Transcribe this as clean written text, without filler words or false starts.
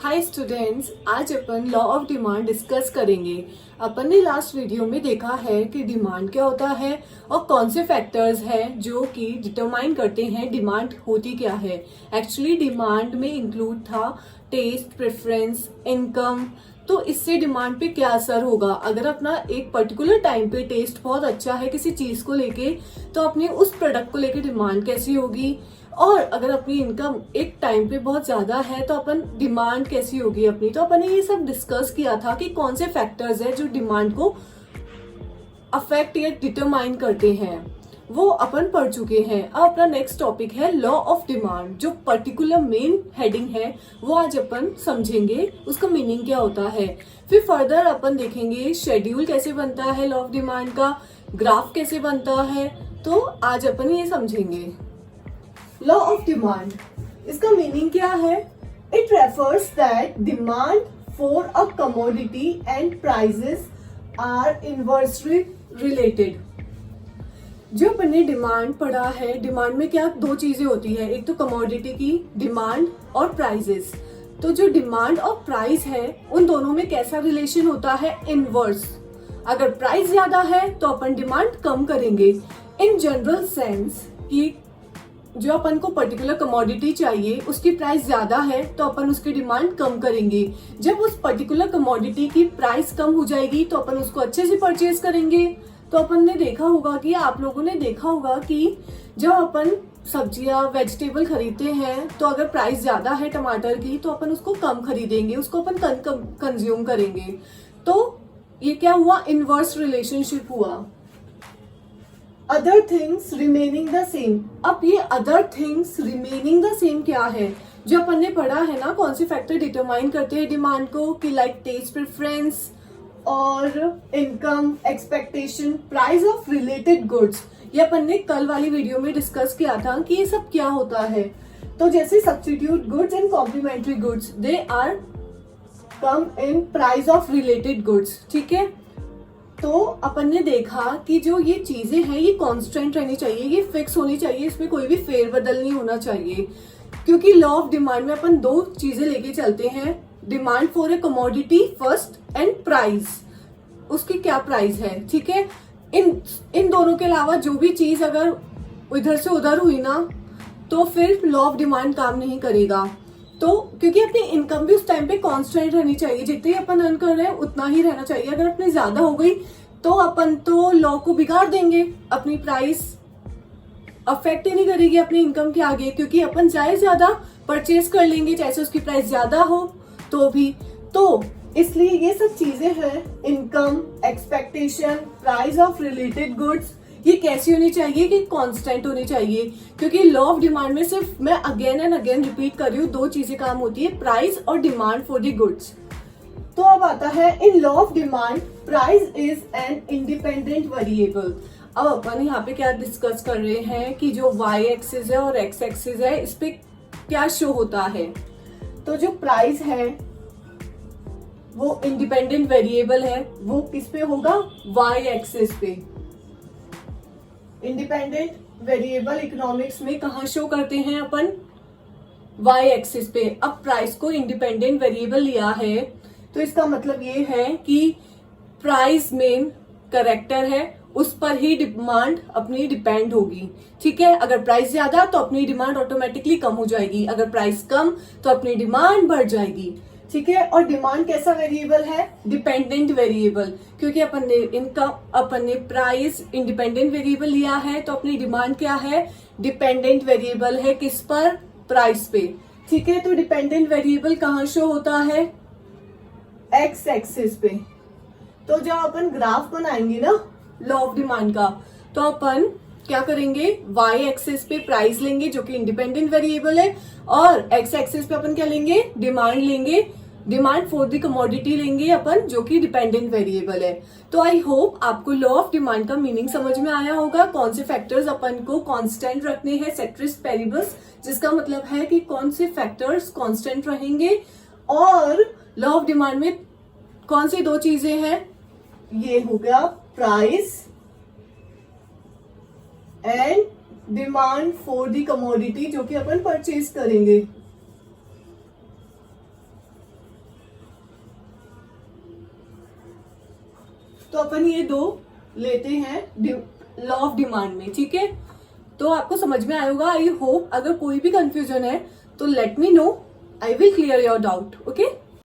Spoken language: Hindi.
हाय स्टूडेंट्स, आज अपन लॉ ऑफ डिमांड डिस्कस करेंगे। अपन ने लास्ट वीडियो में देखा है कि डिमांड क्या होता है और कौन से फैक्टर्स हैं जो कि डिटरमाइन करते हैं डिमांड होती क्या है। एक्चुअली डिमांड में इंक्लूड था टेस्ट, प्रेफरेंस, इनकम। तो इससे डिमांड पे क्या असर होगा। अगर अपना एक पर्टिकुलर टाइम पे टेस्ट बहुत अच्छा है किसी चीज को लेके, तो अपने उस प्रोडक्ट को लेके डिमांड कैसी होगी। और अगर अपनी इनकम एक टाइम पे बहुत ज्यादा है तो अपन डिमांड कैसी होगी अपनी। तो अपन ने ये सब डिस्कस किया था कि कौन से फैक्टर्स है जो डिमांड को अफेक्ट या डिटरमाइन करते हैं, वो अपन पढ़ चुके हैं। अब अपना नेक्स्ट टॉपिक है लॉ ऑफ डिमांड। जो पर्टिकुलर मेन हेडिंग है वो आज अपन समझेंगे, उसका मीनिंग क्या होता है। फिर फर्दर अपन देखेंगे शेड्यूल कैसे बनता है लॉ ऑफ डिमांड का, ग्राफ कैसे बनता है। तो आज अपन ये समझेंगे। लॉ ऑफ डिमांड, इसका मीनिंग क्या है। It refers that demand for a commodity and prices are inversely related. जो अपन ने डिमांड पढ़ा है, डिमांड में क्या दो चीजें होती है, एक तो कमोडिटी की डिमांड और प्राइसेस। तो जो डिमांड और प्राइस है उन दोनों में कैसा रिलेशन होता है, इनवर्स। अगर प्राइस ज्यादा है तो अपन डिमांड कम करेंगे। इन जनरल सेंस कि जो अपन को पर्टिकुलर कमोडिटी चाहिए उसकी प्राइस ज्यादा है तो अपन उसकी डिमांड कम करेंगे। जब उस पर्टिकुलर कमोडिटी की प्राइस कम हो जाएगी तो अपन उसको अच्छे से परचेज करेंगे। तो अपन ने देखा होगा कि आप लोगों ने देखा होगा कि जब अपन सब्जियां वेजिटेबल खरीदते हैं तो अगर प्राइस ज्यादा है टमाटर की तो अपन उसको कम खरीदेंगे, उसको अपन कंज्यूम करेंगे। तो ये क्या हुआ, इनवर्स रिलेशनशिप हुआ। Other things remaining the same. अब ये other things remaining the same क्या है, जो अपन ने पढ़ा है ना, कौन से फैक्टर डिटरमाइन करते हैं डिमांड को, कि लाइक टेस्ट, प्रेफरेंस और income, expectation, price of related goods. ये अपन ने कल वाली वीडियो में डिस्कस किया था कि ये सब क्या होता है। तो जैसे substitute goods and complementary goods, they are come in price of related goods. ठीक है, तो अपन ने देखा कि जो ये चीजें हैं ये कांस्टेंट रहनी चाहिए, ये फिक्स होनी चाहिए, इसमें कोई भी फेरबदल नहीं होना चाहिए। क्योंकि लॉ ऑफ डिमांड में अपन दो चीजें लेके चलते हैं, demand for a commodity first and price, उसकी क्या प्राइस है। ठीक है, इन दोनों के अलावा जो भी चीज अगर इधर से उधर हुई ना तो फिर लॉ ऑफ डिमांड काम नहीं करेगा। तो क्योंकि अपनी इनकम भी उस टाइम पे कांस्टेंट रहनी चाहिए, जितने अपन अर्न कर रहे हैं उतना ही रहना चाहिए। अगर अपनी ज्यादा हो गई तो अपन तो लॉ को बिगाड़ देंगे, अपनी प्राइस अफेक्ट ही नहीं करेगी अपनी इनकम के आगे, क्योंकि अपन ज्यादा परचेज कर लेंगे चाहे उसकी प्राइस ज्यादा हो तो भी। तो इसलिए ये सब चीजें हैं, income, expectation, price of related goods, ये कैसी होनी चाहिए कि कांस्टेंट होनी चाहिए। क्योंकि लॉ ऑफ डिमांड में सिर्फ मैं अगेन एंड अगेन रिपीट कर रही हूँ, दो चीजें काम होती है, प्राइस और डिमांड फॉर द गुड्स। तो अब आता है in law of demand, price is an independent variable. अब अपन यहाँ पे क्या डिस्कस कर रहे हैं कि जो y एक्सिस है और x एक्सिस है, इस पे क्या शो होता है। तो जो प्राइस है वो इंडिपेंडेंट वेरिएबल है, वो किस पे होगा, y एक्सिस पे। इंडिपेंडेंट वेरिएबल इकोनॉमिक्स में कहाँ शो करते हैं अपन, y एक्सिस पे। अब प्राइस को इंडिपेंडेंट वेरिएबल लिया है तो इसका मतलब ये है कि प्राइस मेन कैरेक्टर है, उस पर ही डिमांड अपनी डिपेंड होगी। ठीक है, अगर प्राइस ज्यादा तो अपनी डिमांड ऑटोमेटिकली कम हो जाएगी, अगर प्राइस कम तो अपनी डिमांड बढ़ जाएगी। ठीक है, और डिमांड कैसा वेरिएबल है, डिपेंडेंट वेरिएबल। क्योंकि अपन ने इनकम, अपन ने प्राइस इंडिपेंडेंट वेरिएबल लिया है तो अपनी डिमांड क्या है, डिपेंडेंट वेरिएबल है, किस पर, प्राइस पे। ठीक है, तो डिपेंडेंट वेरिएबल कहाँ शो होता है, एक्स एक्सिस पे। तो जब अपन ग्राफ बनाएंगे ना लॉ ऑफ डिमांड का, तो अपन क्या करेंगे, y एक्सिस पे प्राइस लेंगे जो कि इंडिपेंडेंट वेरिएबल है, और x एक्सिस पे अपन क्या लेंगे, डिमांड लेंगे, डिमांड फॉर द कमोडिटी लेंगे अपन जो कि डिपेंडेंट वेरिएबल है। तो आई होप आपको लॉ ऑफ डिमांड का मीनिंग समझ में आया होगा, कौन से फैक्टर्स अपन को कांस्टेंट रखने हैं, सेट्रिस पेरिबस, जिसका मतलब है कि कौन से फैक्टर्स कांस्टेंट रहेंगे। और लॉ ऑफ डिमांड में कौन सी दो चीजें हैं, ये हो गया price and demand for the commodity जो कि अपन परचेज करेंगे। तो अपन ये दो लेते हैं लॉ ऑफ डिमांड में, ठीक है। तो आपको समझ में आएगा आई होप। अगर कोई भी कंफ्यूजन है तो let me know, I will clear your doubt, okay.